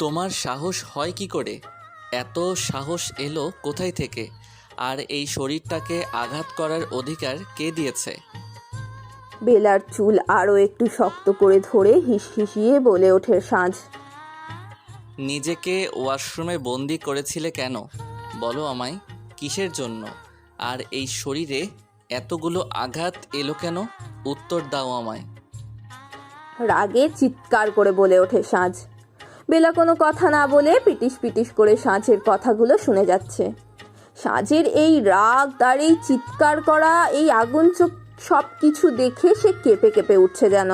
তোমার সাহস হয় কি করে? এত সাহস এলো কোথায় থেকে? আর এই শরীরটাকে আঘাত করার অধিকার কে দিয়েছে? বেলার চুল আরও একটু শক্ত করে ধরে হিসহিসিয়ে বলে ওঠে সাঁঝ। নিজেকে ওয়াশরুমে বন্দি করেছিলে কেন? বলো আমায়, কিসের জন্য? আর এই শরীরে এতগুলো আঘাত এলো কেন? উত্তর দাও আমায়। রাগে চিৎকার করে বলে ওঠে সাঁঝ। বেলা কোনো কথা না বলে পিটিস পিটিস করে সাঁঝের কথাগুলো শুনে যাচ্ছে। সাঁঝের এই রাগ, তার এই চিৎকার করা, এই আগুন চোখ সব কিছু দেখে সে কেঁপে কেঁপে উঠছে যেন।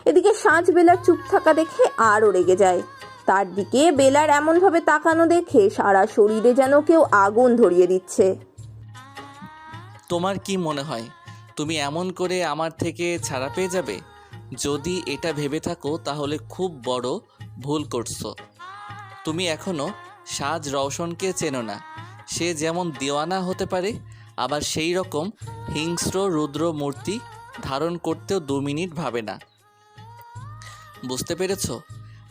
এদিকে সাঁঝ বেলার চুপ থাকা দেখে আরও রেগে যায়। তার দিকে বেলার এমনভাবে তাকানো দেখে সারা শরীরে যেন কেউ আগুন ধরিয়ে দিচ্ছে। তোমার কি মনে হয় তুমি এমন করে আমার থেকে ছাড়া পেয়ে যাবে? যদি এটা ভেবে থাকো তাহলে খুব বড় ভুল করছো। তুমি এখনও সাজ রওশনকে চেনো না। সে যেমন দিওয়ানা হতে পারে, আবার সেই রকম হিংস্র রুদ্র মূর্তি ধারণ করতেও 2 মিনিট ভাবে না। বুঝতে পেরেছো?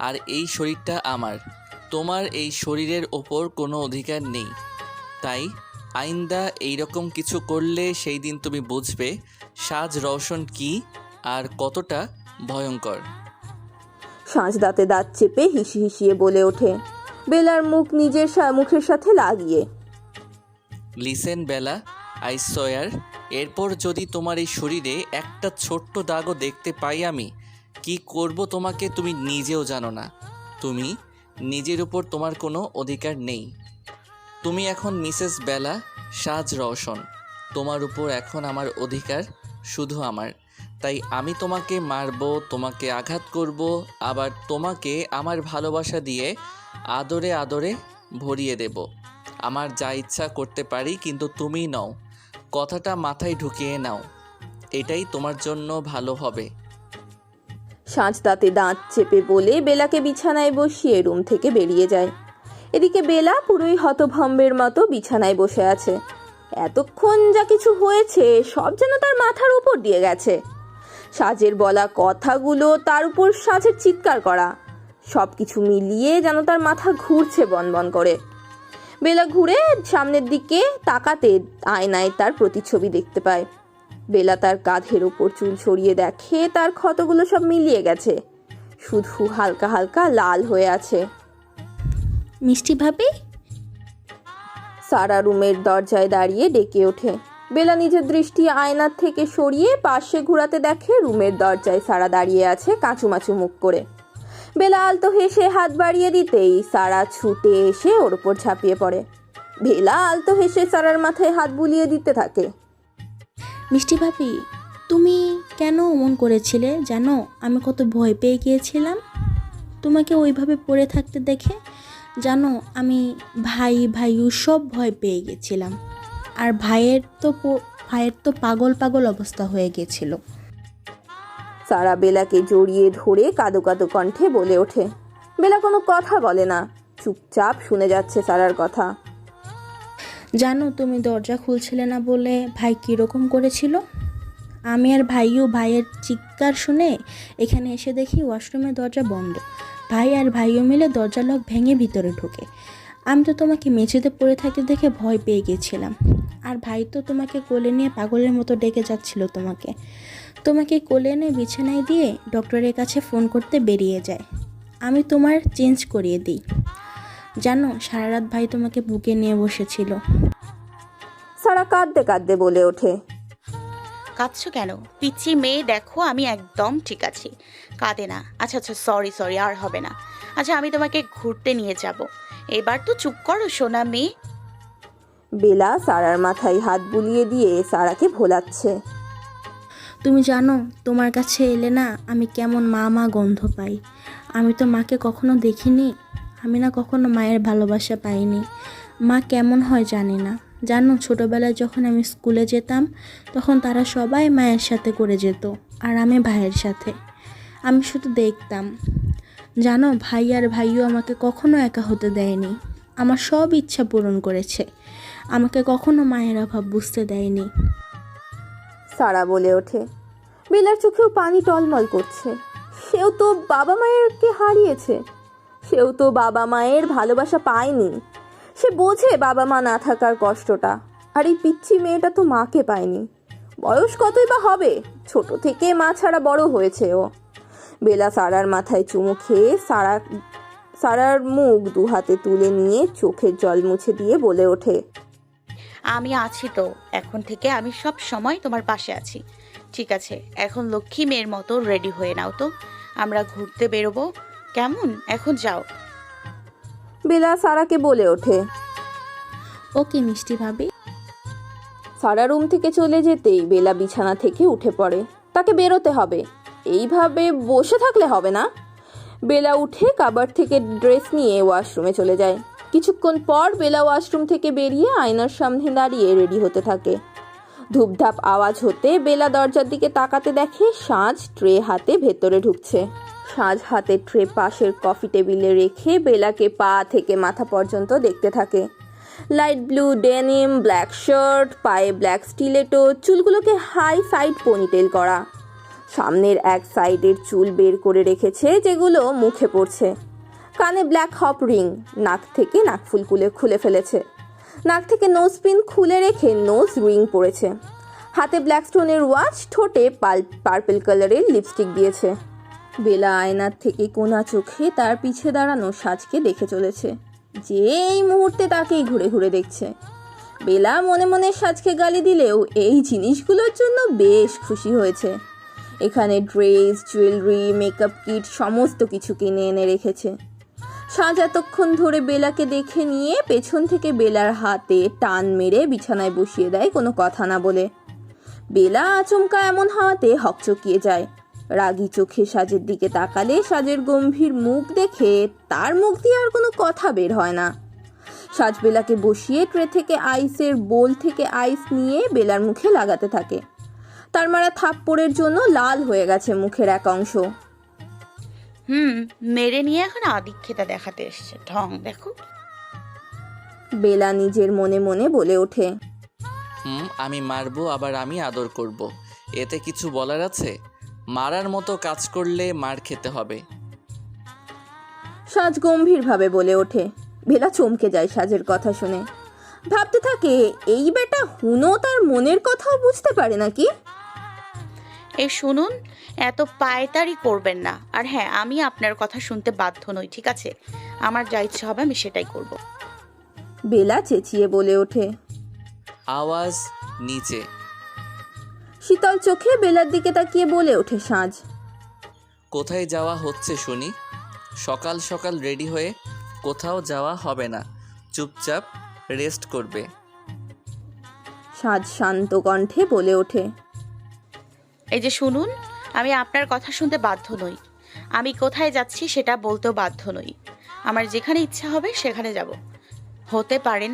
আর এই শরীরটা আমার। তোমার এই শরীরের ওপর কোনো অধিকার নেই। তাই আইন্দা এইরকম কিছু করলে সেই দিন তুমি বুঝবে সাজ রওশন কি আর কতটা ভয়ঙ্কর। সাঁঝ দাঁতে দাঁত চেপে হিসিয়ে বলে ওঠে, বেলার মুখ নিজের মুখের সাথে লাগিয়ে। লিসেন বেলা, আই সোয়ার, এরপর যদি তোমার এই শরীরে একটা ছোট্ট দাগও দেখতে পাই আমি কি করব তোমাকে তুমি নিজেও জানো না। তুমি নিজের উপর তোমার কোনো অধিকার নেই। তুমি এখন মিসেস বেলা সাজ রওশন। তোমার উপর এখন আমার অধিকার শুধু আমার। তাই আমি তোমাকে মারব, তোমাকে আঘাত করব, আবার তোমাকে আমার ভালোবাসা দিয়ে আদরে আদরে ভরিয়ে দেব। আমার যা ইচ্ছা করতে পারি, কিন্তু তুমি নও। কথাটা মাথায় ঢুকিয়ে নাও, এটাই তোমার জন্য ভালো হবে। সাঁঝ দাঁতে দাঁত চেপে বলে বেলাকে বিছানায় বসিয়ে রুম থেকে বেরিয়ে যায়। এদিকে বেলা পুরোই হতভম্বের মতো বিছানায় বসে আছে। এতক্ষণ যা কিছু হয়েছে সব যেন তার মাথার উপর দিয়ে গেছে। সাঁঝের বলা কথাগুলো, তার উপর সাঁঝের চিৎকার করা, সব কিছু মিলিয়ে যেন তার মাথা ঘুরছে বনবন করে। বেলা ঘুরে সামনের দিকে তাকাতে আয়নায় তার প্রতিচ্ছবি দেখতে পায়। বেলা তার কাঁধের ওপর চুল সরিয়ে দেখে তার ক্ষতগুলো সব মিলিয়ে গেছে, শুধু হালকা হালকা লাল হয়ে আছে। মিষ্টি ভাবি? সারা রুমের দরজায় দাঁড়িয়ে ডেকে ওঠে। বেলা নিজের দৃষ্টি আয়নার থেকে সরিয়ে পাশে ঘোরাতে দেখে রুমের দরজায় সারা দাঁড়িয়ে আছে কাঁচুমাচু মুখ করে। বেলা আলতো হেসে হাত বাড়িয়ে দিতেই সারা ছুটে এসে ওর উপর ঝাঁপিয়ে পড়ে। বেলা আলতো হেসে সারার মাথায় হাত বুলিয়ে দিতে থাকে। মিষ্টি ভাবি, তুমি কেন অমন করেছিলে জানো? আমি কত ভয় পেয়ে গিয়েছিলাম তোমাকে ওইভাবে পড়ে থাকতে দেখে। জানো, আমি ভাইও সব ভয় পেয়ে গেছিলাম। আর ভাইয়ের তো পাগল পাগল অবস্থা হয়ে গেছিল। সারা বেলাকে জড়িয়ে ধরে কাঁদো কাঁদো কণ্ঠে বলে ওঠে। বেলা কোনো কথা বলে না, চুপচাপ শুনে যাচ্ছে সারার কথা। জানো, তুমি দরজা খুলছিলে না বলে ভাই কীরকম করেছিল। আমি আর ভাইয়ের চিৎকার শুনে এখানে এসে দেখি ওয়াশরুমের দরজা বন্ধ। ভাইও মিলে দরজা লক ভেঙে ভিতরে ঢোকে। আমি তো তোমাকে মেঝেতে পড়ে থাকতে দেখে ভয় পেয়ে গেছিলাম। আর ভাই তো তোমাকে কোলে নিয়ে পাগলের মতো ডেকে যাচ্ছিল তোমাকে কোলে এনে বিছানায় দিয়ে ডক্টরের কাছে ফোন করতে বেরিয়ে যায়। আমি তোমার চেঞ্জ করিয়ে দিই। জানো, সারা রাত ভাই তোমাকে বুকে নিয়ে বসেছিল। সারা কাঁদতে কাঁদতে বলে ওঠে, কাঁদছো কেন? পিচ্ছি মেয়ে, দেখো আমি একদম ঠিক আছি, কাঁদে না। আচ্ছা আচ্ছা, সরি সরি, আর হবে না। আচ্ছা, আমি তোমাকে ঘুরতে নিয়ে যাব। এবার তো চুপ করো সোনা মেয়ে। বেলা সারার মাথায় হাত বুলিয়ে দিয়ে সারাকে ভোলাচ্ছে। তুমি জানো, তোমার কাছে এলে না আমি কেমন মা গন্ধ পাই। আমি তো মাকে কখনো দেখিনি। আমি না কখনো মায়ের ভালোবাসা পাইনি। মা কেমন হয় জানি না। জানো, ছোটোবেলায় যখন আমি স্কুলে যেতাম তখন তারা সবাই মায়ের সাথে করে যেত আর আমি ভাইয়ের সাথে। আমি শুধু দেখতাম। জানো, ভাইও আমাকে কখনো একা হতে দেয়নি। আমার সব ইচ্ছা পূরণ করেছে। আমাকে কখনো মায়ের অভাব বুঝতে দেয়নি। সারা বলে ওঠে। বেলার চোখেও পানি টলমল করছে। সেও তো বাবা মায়েরকে হারিয়েছে, সেও তো বাবা মায়ের ভালোবাসা পায়নি। সে বোঝে বাবা মা না থাকার কষ্টটা। আর এই পিচ্ছি মেয়েটা তো মাকে পায়নি। বয়স কতই বা হবে, ছোট থেকে মা ছাড়া বড় হয়েছে ও। বেলা সারার মাথায় চুমু খেয়ে সারার মুখ দু হাতে তুলে নিয়ে চোখের জল মুছে দিয়ে বলে ওঠে, আমি আছি তো, এখন থেকে আমি সব সময় তোমার পাশে আছি। ঠিক আছে, এখন লক্ষ্মী মেয়ের মতো রেডি হয়ে নাও তো, আমরা ঘুরতে বেরোবো কেমন? এখন যাও। বেলা সারাকে বলে ওঠে। ওকে মিষ্টি ভাবি। সারা রুম থেকে চলে যেতেই বেলা বিছানা থেকে উঠে পড়ে। তাকে বেরোতে হবে, এইভাবে বসে থাকলে হবে না। বেলা উঠে কাবার্ড থেকে ড্রেস নিয়ে ওয়াশরুমে চলে যায়। কিছুক্ষণ পর বেলা ওয়াশরুম থেকে বেরিয়ে আয়নার সামনে দাঁড়িয়ে রেডি হতে থাকে। ধূপধাপ আওয়াজ হতে বেলা দরজার দিকে তাকাতে দেখে সাজ ট্রে হাতে ভেতরে ঢুকছে। সাজ হাতে ট্রে পাশের কফি টেবিলে রেখে বেলাকে পা থেকে মাথা পর্যন্ত দেখতে থাকে। Light blue denim, black shirt, পায়ে ব্ল্যাক স্টিলেটো, চুলগুলোকে হাই সাইড পনিটেল করা। সামনের এক সাইডের চুল বের করে রেখেছে, যেগুলো মুখে পড়ছে। কানে ব্ল্যাক হপ রিং, নাক থেকে নাকফুল খুলে ফেলেছে। নাক থেকে নোজ পিন খুলে রেখে নোজ রিং পরেছে। হাতে ব্ল্যাক স্টোনের ওয়াচ, ঠোঁটে পার্পল কালারের লিপস্টিক দিয়েছে। বেলা আয়নার থেকে কোনা চোখে তার পিছে দাঁড়ানো সাজকে দেখে চলেছে, যে এই মুহূর্তে তাকেই ঘুরে ঘুরে দেখছে। বেলা মনে মনে সাজকে গালি দিলেও এই জিনিসগুলোর জন্য বেশ খুশি হয়েছে। এখানে ড্রেস, জুয়েলারি, মেকআপ কিট সমস্ত কিছু কিনে এনে রেখেছে। সাজ এতক্ষণ ধরে বেলাকে দেখে নিয়ে পেছন থেকে বেলার হাতে টান মেরে বিছানায় বসিয়ে দেয় কোনো কথা না বলে। বেলা আচমকা এমন হওয়াতে হকচকিয়ে যায়। রাগী চোখে সাজের দিকে তাকালে সাজের গম্ভীর মুখ দেখে তার মুখ দিয়ে আর কোনো কথা বের হয় না। সাজ বেলাকে বসিয়ে ট্রে থেকে আইসের বোল থেকে আইস নিয়ে বেলার মুখে লাগাতে থাকে। তার মারা থাপ্পড়ের জন্য লাল হয়ে গেছে মুখের এক অংশ। মেরে নিয়ে এখন আদিক্ষেতা দেখাতে এসছে, ঢং দেখো। বেলা নিজের মনে মনে বলে ওঠে, আমি মারবো আবার আমি আদর করব, এতে কিছু বলার আছে? মারার মতো কাজ করলে মার খেতে হবে। সাজ গম্ভীরভাবে বলে ওঠে। বেলা চমকে যায় সাজের কথা শুনে। ভাবতে থাকে, এই বেটা হুনো তার মনের কথাও বুঝতে পারে নাকি? এই শুনুন, এত পায়তারি করবেন না। আর হ্যাঁ, আমি আপনার কথা শুনতে বাধ্য নই, ঠিক আছে? আমার যা ইচ্ছা হবে আমি সেটাই করব। বেলা চেঁচিয়ে বলে ওঠে। আওয়াজ নিচে। শীতল চোখে বেলার দিকে তাকিয়ে বলে ওঠে সাজ, কোথায় যাওয়া হচ্ছে শুনি? সকাল সকাল রেডি হয়ে কোথাও যাওয়া হবে না, চুপচাপ রেস্ট করবে। সাজ শান্ত কণ্ঠে বলে ওঠে, এই যে শুনুন, আমি আপনার কথা শুনতে বাধ্য নই। আমি কোথায় যাচ্ছি সেটা বলতেও বাধ্য নই। আমার যেখানে ইচ্ছা হবে সেখানে যাব। হতে পারেন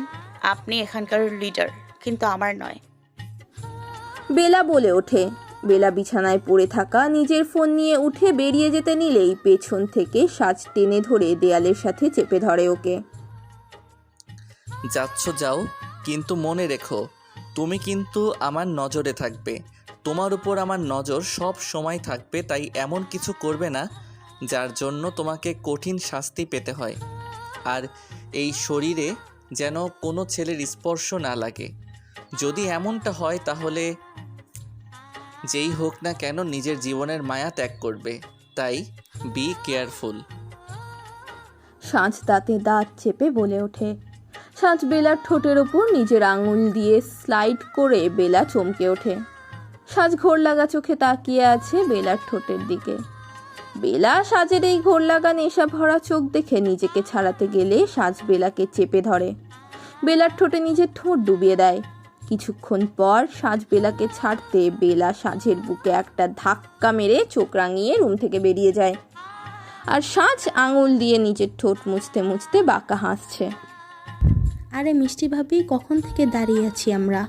আপনি এখানকার লিডার, কিন্তু আমার নয়। বেলা বলে ওঠে। বেলা বিছানায় পড়ে থাকা নিজের ফোন নিয়ে উঠে বেরিয়ে যেতে নিলেই পেছন থেকে সাজ টেনে ধরে দেয়ালের সাথে চেপে ধরে ওকে। যাচ্ছ যাও, কিন্তু মনে রেখো তুমি কিন্তু আমার নজরে থাকবে। তোমার উপর আমার নজর সব সময় থাকবে, তাই এমন কিছু করবে না যার জন্য তোমাকে কঠিন শাস্তি পেতে হয়। আর এই শরীরে যেন কোনো ছেলের স্পর্শ না লাগে। যদি এমনটা হয় তাহলে যেই হোক না কেন নিজের জীবনের মায়া ত্যাগ করবে, তাই বি কেয়ারফুল। সাজ দাঁতে দাঁত চেপে বলে ওঠে। সাজ বেলার ঠোঁটের ওপর নিজের আঙুল দিয়ে স্লাইড করে বেলা চমকে ওঠে। সাজ ঘোর লাগা চোখে তাকিয়ে আছে বেলার ঠোঁটের দিকে। বেলা সাজের এই ঘোর লাগা নেশা ভরা চোখ দেখে নিজেকে ছাড়াতে গেলে সাজ বেলাকে চেপে ধরে। বেলার ঠোঁটে নিজের ঠোঁট ডুবিয়ে দেয়। কিছুক্ষণ পর সাজ বেলাকে ছাড়তে বেলা সাজের বুকে একটা ধাক্কা মেরে চোখ রাঙিয়ে রুম থেকে বেরিয়ে যায়। আর সাজ আঙুল দিয়ে নিজের ঠোঁট মুছতে মুছতে বাঁকা হাসছে। আরে মিষ্টি ভাবি, কখন থেকে দাঁড়িয়ে আছি আমরা।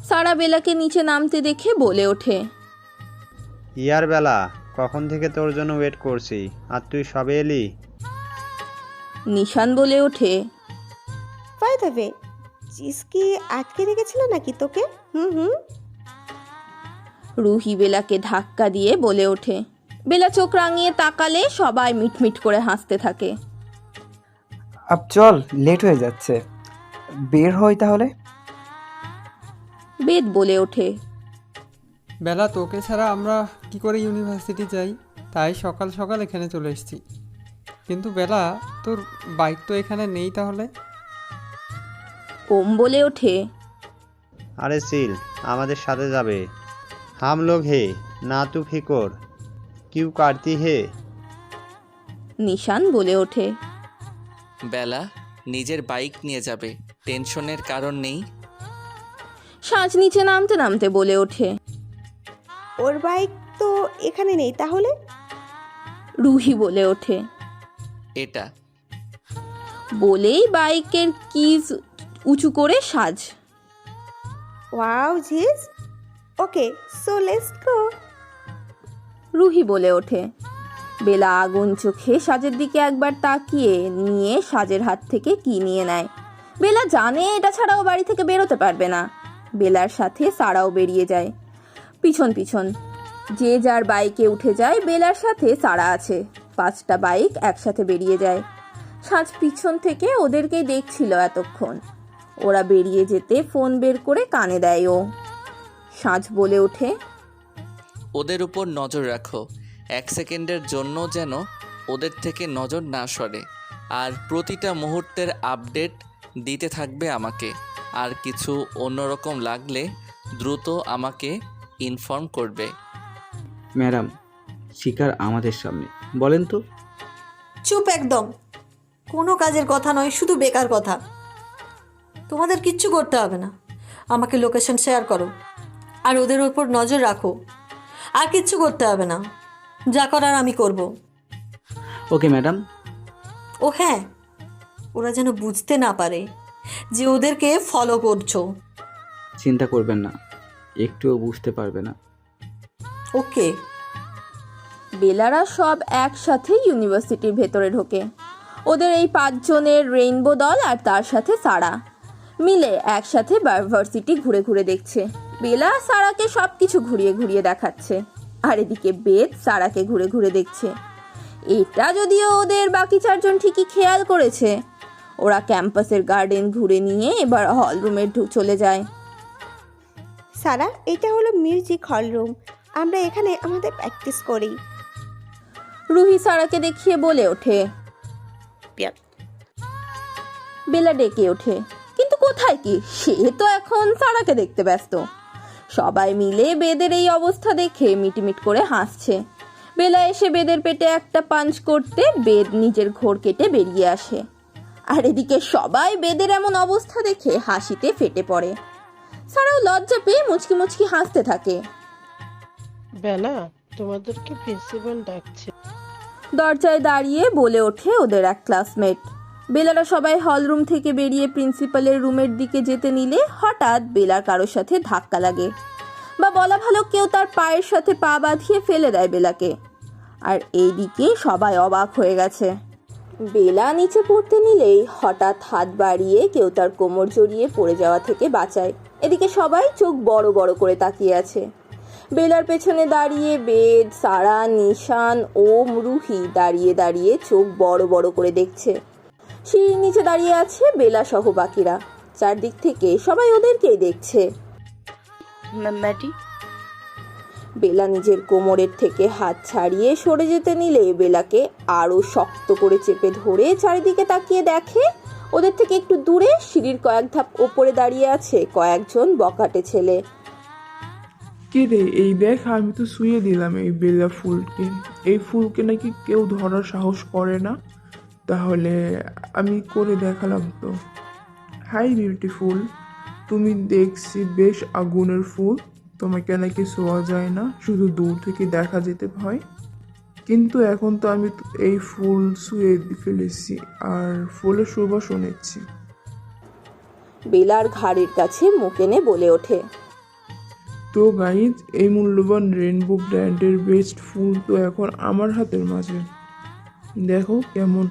সারা বেলাকে নিচে নামতে দেখে বলে ওঠে, ইয়ার বেলা, কখন থেকে তোর জন্য ওয়েট করছি, আর তুই সবে এলি? নিশান বলে ওঠে, বাই দ্য ওয়ে, চিজ কি আটকে রেখেছিল নাকি তোকে? হুম। রুহি বেলাকে ধাক্কা দিয়ে বলে ওঠে। বেলা চোখ রাঙিয়ে তাকালে সবাই মিটমিট করে হাসতে থাকে। আব চল, লেট হয়ে যাচ্ছে, বের হই তাহলে। বেদ বলে ওঠে। বেলা, তোকে ছাড়া আমরা কি করে ইউনিভার্সিটি যাই? তাই সকাল সকাল এখানে চলে এসেছি। কিন্তু বেলা, তোর বাইক তো এখানে নেই তাহলে? ওম বলে ওঠে। আরে সিল আমাদের সাথে যাবে। হাম লোগ হে, না তু ফিকর, কিউ কাটতি হে। নিশান বলে ওঠে। বেলা নিজের বাইক নিয়ে যাবে, টেনশনের কারণ নেই। সাজ নিচে নামতে নামতে বলে ওঠে। ওর বাইক তো এখানে নেই তাহলে? রুহি বলে ওঠে। এটা বলেই বাইকের কিজ উঁচু করে সাজ। ওয়াও জিস, okay so let's go. Ruhi বলে ওঠে। বেলা আগুন চোখে সাজের দিকে একবার তাকিয়ে নিয়ে সাজের হাত থেকে কি নিয়ে নেয়। বেলা জানে এটা ছাড়াও বাড়ি থেকে বেরোতে পারবে না। বেলার সাথে সারাও বেরিয়ে যায় পিছন পিছন। যে যার বাইকে উঠে যায়, বেলার সাথে সারা আছে। 5টা বাইক একসাথে বেরিয়ে যায়। সাজ পিছন থেকে ওদেরকেই দেখছিল এতক্ষণ। ওরা বেরিয়ে যেতে ফোন বের করে কানে দেয় ও। সাজ বলে ওঠে। ওদের উপর নজর রাখো, 1 সেকেন্ডের জন্য যেন ওদের থেকে নজর না সরে, আর প্রতিটা মুহূর্তের আপডেট দিতে থাকবে আমাকে। আর কিছু অন্যরকম লাগলে দ্রুত আমাকে ইনফর্ম করবে। ম্যাডাম, শিকার আমাদের সামনে, বলেন তো। চুপ একদম, কোনো কাজের কথা নয়, শুধু বেকার কথা। তোমাদের কিচ্ছু করতে হবে না, আমাকে লোকেশন শেয়ার করো আর ওদের ওপর নজর রাখো। আর কিচ্ছু করতে হবে না, যা করার আমি করব। Okay madam. ও হ্যাঁ, ওরা যেন বুঝতে না পারে যে ওদেরকে ফলো করছো। চিন্তা করবেন না, একটুও বুঝতে পারবে না। ওকে। বেলারা সব একসাথে ইউনিভার্সিটির ভেতরে ঢোকে। ওদের এই 5 জনের রেইনবো দল আর তার সাথে সারা মিলে একসাথে ভার্সিটি ঘুরে ঘুরে দেখছে। বেলা সারাকে সব কিছু ঘুরিয়ে ঘুরিয়ে দেখাচ্ছে, আর এদিকে বেদ সারাকে ঘুরে ঘুরে দেখছে। এটা যদিও ওদের বাকি 4 জন ঠিকই খেয়াল করেছে। ওরা ক্যাম্পাসের গার্ডেন ঘুরে নিয়ে এবার হল রুমে চলে যায়। সারা, এটা হলো মিউজিক হল রুম, আমরা এখানে আমাদের প্র্যাকটিস করি। রুহি সারাকে দেখিয়ে বলে ওঠে। পিয়াত। বেলা ডেকে ওঠে, কিন্তু কোথায় কি, সে তো এখন সারাকে দেখতে ব্যস্ত। সবাই মিলে বেদের এই অবস্থা দেখে মিটমিট করে হাসছে। বেলা এসে বেদের পেটে একটা পাঞ্চ করতে বেদ নিজের ঘোর কেটে বেরিয়ে আসে। আর এদিকে সবাই বেদের এমন অবস্থা দেখে হাসিতে ফেটে পড়ে। সারাও লজ্জা পেয়ে মুচকি মুচকি হাসতে থাকে। বেলা, তোমাদেরকে প্রিন্সিপাল ডাকছে। দরজায় দাঁড়িয়ে বলে ওঠে ওদের এক ক্লাসমেট। বেলারা সবাই হল রুম থেকে বেরিয়ে প্রিন্সিপালের রুমের দিকে যেতে নিলে হঠাৎ বেলার কারোর সাথে ধাক্কা লাগে, বা বলা ভালো কেউ তার পায়ের সাথে পা বাঁধিয়ে ফেলে দেয় বেলাকে। আর এইদিকে সবাই অবাক হয়ে গেছে। বেলা নিচে পড়তে নিলেই হঠাৎ হাত বাড়িয়ে কেউ তার কোমর জড়িয়ে পড়ে যাওয়া থেকে বাঁচায়। এদিকে সবাই চোখ বড় বড় করে তাকিয়ে আছে। বেলার পেছনে দাঁড়িয়ে বেদ, সারা, নিশান, ওম, রুহি দাঁড়িয়ে দাঁড়িয়ে চোখ বড় বড় করে দেখছে। সিঁড়ির নিচে দাঁড়িয়ে আছে বেলা সহ বাকিরা। চারদিক থেকে সবাই ওদেরকেই দেখছে। ম্যাডি। বেলা নিজের কোমরের থেকে হাত ছাড়িয়ে সরে যেতে নিলে বেলাকে আরো শক্ত করে চেপে ধরে চারিদিকে তাকিয়ে দেখে ওদের থেকে একটু দূরে সিঁড়ির কয়েক ধাপ ওপরে দাঁড়িয়ে আছে কয়েকজন বকাটে ছেলে। কে রে, এই দেখ, আমি তো শুয়ে দিলাম এই বেলা ফুলকে। এই ফুলকে নাকি কেউ ধরার সাহস করে না, তাহলে আমি করে দেখালাম তো। হাই বিউটিফুল, তুমি দেখছি বেশ আগুনের ফুল। তোমাকে নাকি ছোঁয়া যায় না, শুধু দূর থেকে দেখা যেতে ভয়। কিন্তু এখন তো আমি এই ফুল ছুঁয়ে ফেলেছি আর ফুলের সুবাসও নিচ্ছি। বেলার ঘাড়ের কাছে মুখ এনে বলে ওঠে। তো গাইজ, এই মূল্যবান রেইনবো ব্র্যান্ডের বেস্ট ফুল তো এখন আমার হাতের মাঝে। দেখো কেমন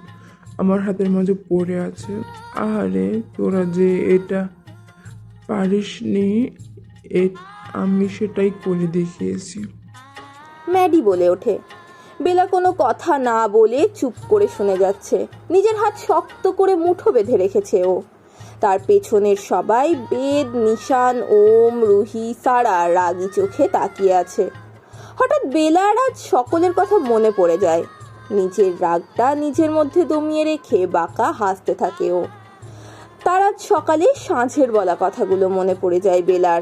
আমার হাতের মাঝে পড়ে আছে। আরে তোরা যে এটা পারিস নি, আমি সেটাই করে দেখিয়েছি। ম্যাডি বলে ওঠে। বেলা কোনো কথা না বলে চুপ করে শুনে যাচ্ছে। নিজের হাত শক্ত করে মুঠো বেঁধে রেখেছে ও। তার পেছনের সবাই বেদ, নিশান, ওম, রুহি, সারা রাগী চোখে তাকিয়ে আছে। হঠাৎ বেলার আজ সকলের কথা মনে পড়ে যায়। নিজের রাগটা নিজের মধ্যে দমিয়ে রেখে বাঁকা হাসতে থাকে ও। তার আজ সকালে সাঁঝের বলা কথাগুলো মনে পড়ে যায় বেলার।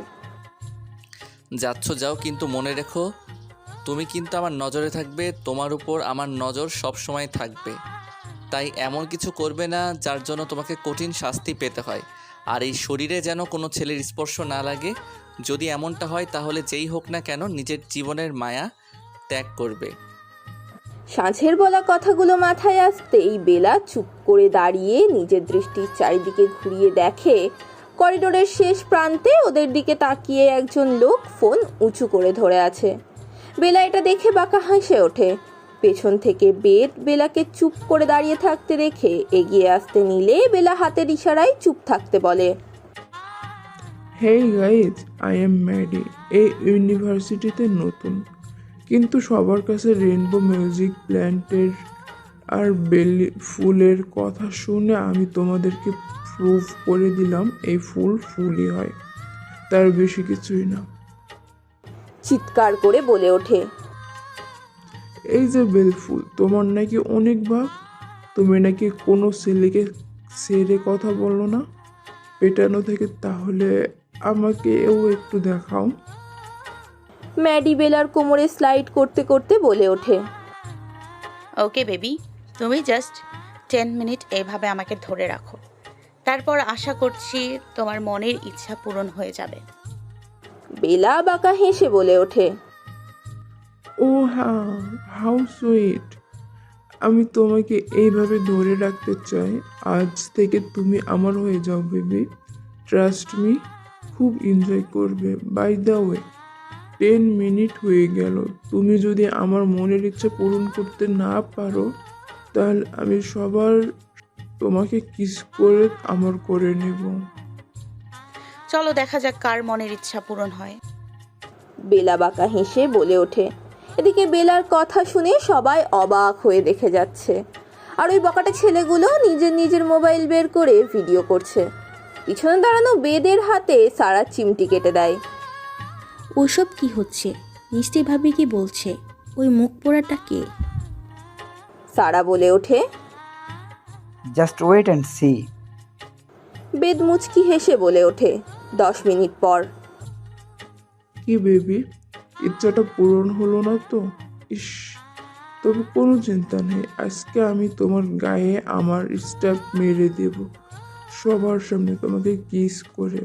যাচ্ছ যাও, কিন্তু মনে রেখো তুমি কিন্তু আমার নজরে থাকবে, তোমার উপর আমার নজর সব সময় থাকবে। তাই এমন কিছু করবে না যার জন্য তোমাকে কঠিন শাস্তি পেতে হয়। আর এই শরীরে যেন কোনো ছেলের স্পর্শ না লাগে। যদি এমনটা হয় তাহলে যেই হোক না কেন নিজের জীবনের মায়া ত্যাগ করবে। সাঁঝের বলা কথাগুলো মাথায় আসতেই বেলা চুপ করে দাঁড়িয়ে নিজের দৃষ্টির চারিদিকে ঘুরিয়ে দেখে করিডোরের শেষ প্রান্তে ওদের দিকে তাকিয়ে একজন লোক ফোন উঁচু করে ধরে আছে। বেলা এটা দেখে বাঁকা হেসে ওঠে। পেছন থেকে বেদ বেলাকে চুপ করে দাঁড়িয়ে থাকতে দেখে এগিয়ে আসতে নিলে বেলা হাতের ইশারায় চুপ থাকতে বলে। Hey guys, I am Maddie. এই ইউনিভার্সিটিতে নতুন, কিন্তু সবার কাছে রেনবো মিউজিক প্ল্যান্টের আর বেলি ফুলের কথা শুনে আমি তোমাদেরকে প্রুভ করে দিলাম এই ফুল ফুলই হয়, তার বেশি কিছুই না। চিৎকার করে বলে ওঠে। এই যে বেলফুল, তোমার নাকি অনেক ভাব, তুমি নাকি কোনো ছেলেকে ছেড়ে কথা বলো না পেটানো থেকে, তাহলে আমাকেও একটু দেখাও। ম্যাডি বেলার কোমরে স্লাইড করতে করতে বলে ওঠে। ওকে বেবি, তুমি জাস্ট 10 মিনিট এভাবে আমাকে ধরে রাখো, তারপর আশা করছি তোমার মনের ইচ্ছা পূরণ হয়ে যাবে। বেলা বাঁকা হেসে বলে ওঠে। ও হ্যাঁ, হাউ সুইট। আমি তোমাকে এইভাবে ধরে রাখতে চাই। আজ থেকে তুমি আমার হয়ে যাও বেবি, ট্রাস্ট মি, খুব এনজয় করবে। বাই দ্য ওয়ে, 10 মিনিট হয়ে গেল। তুমি যদি আমার মনের ইচ্ছা পূরণ করতে না পারো তাহলে আমি সবার তোমাকে কিস করে আমার করে নেব। চলো দেখা যাক কার মনের ইচ্ছা পূরণ হয়। বেলা বাঁকা হেসে বলে ওঠে। এদিকে বেলার কথা শুনে সবাই অবাক হয়ে দেখে যাচ্ছে। আর ওই বকাটা ছেলেগুলো নিজের নিজের মোবাইল বের করে ভিডিও করছে। পিছনে দাঁড়ানো বেদের হাতে সারা চিমটি কেটে দেয়। ওসব কি হচ্ছে? নিশ্চয়ই ভাবি কি বলছে। ওই মুখ পোড়াটা কে? সারা বলে ওঠে। Just wait and see. Ved মুচকি হেসে বলে ওঠে। 10 মিনিট পর। কি বেবি, ইচ্ছাটা পূরণ হলো না তো? ইস, তবে কোনো চিন্তা নেই, আজকে আমি তোমার গায়ে আমার স্টেপ মেরে দেব সবার সামনে তোমাকে কিস করে।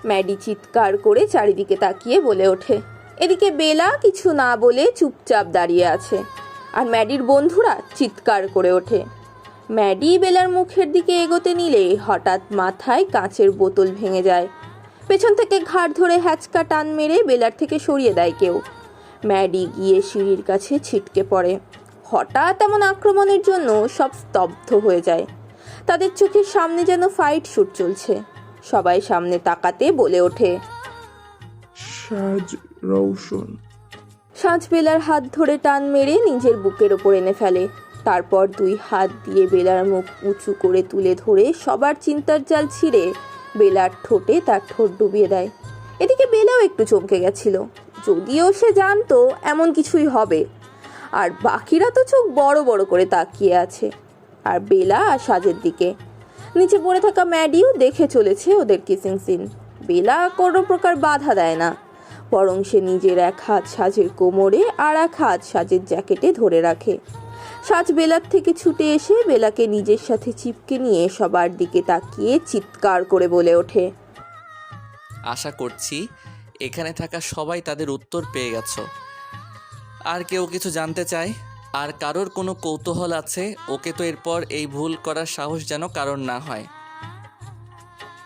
ম্যাডি চিৎকার করে চারিদিকে তাকিয়ে বলে ওঠে। এদিকে বেলা কিছু না বলে চুপচাপ দাঁড়িয়ে আছে। আর ম্যাডির বন্ধুরা চিৎকার করে ওঠে। ম্যাডি বেলার মুখের দিকে এগোতে নিলে হঠাৎ মাথায় কাঁচের বোতল ভেঙে যায়। পেছন থেকে ঘাড় ধরে হ্যাচকা টান মেরে বেলার থেকে সরিয়ে দেয় কেউ। ম্যাডি গিয়ে সিঁড়ির কাছে ছিটকে পড়ে। হঠাৎ এমন আক্রমণের জন্য সব স্তব্ধ হয়ে যায়। তাদের চোখের সামনে যেন ফাইট শুট চলছে। সবাই সামনে তাকাতে বলে ওঠে। সাজ রৌশন। সাঁঝ বেলার হাত ধরে টান মেরে নিজের বুকের ওপর এনে ফেলে। তারপর 2 হাত দিয়ে বেলার মুখ উঁচু করে তুলে ধরে সবার চিন্তার জাল ছিঁড়ে বেলার ঠোঁটে তার ঠোঁট ডুবিয়ে দেয়। এদিকে বেলাও একটু চমকে গেছিল, যদিও সে জানতো এমন কিছুই হবে। আর বাকিরা তো চোখ বড় বড় করে তাকিয়ে আছে আর বেলা আর সাজের দিকে। নিচে পড়ে থাকা ম্যাডিও দেখে চলেছে ওদের কিসিং সিন। বেলা কোনো প্রকার বাধা দেয় না, বরং সে নিজের এক হাত সাজের কোমরে আর এক হাত সাজের জ্যাকেটে ধরে রাখে। সাজ বেলার থেকে ছুটে এসে বেলাকে নিজের সাথে চিপকে নিয়ে সবার দিকে তাকিয়ে চিৎকার করে বলে ওঠে। আশা করছি এখানে থাকা সবাই তাদের উত্তর পেয়ে গেছো। আর কেউ কিছু জানতে চায়? আর কারোর কোনো কৌতূহল আছে? ওকে তো এরপর এই ভুল করার সাহস যেন কারোর না হয়।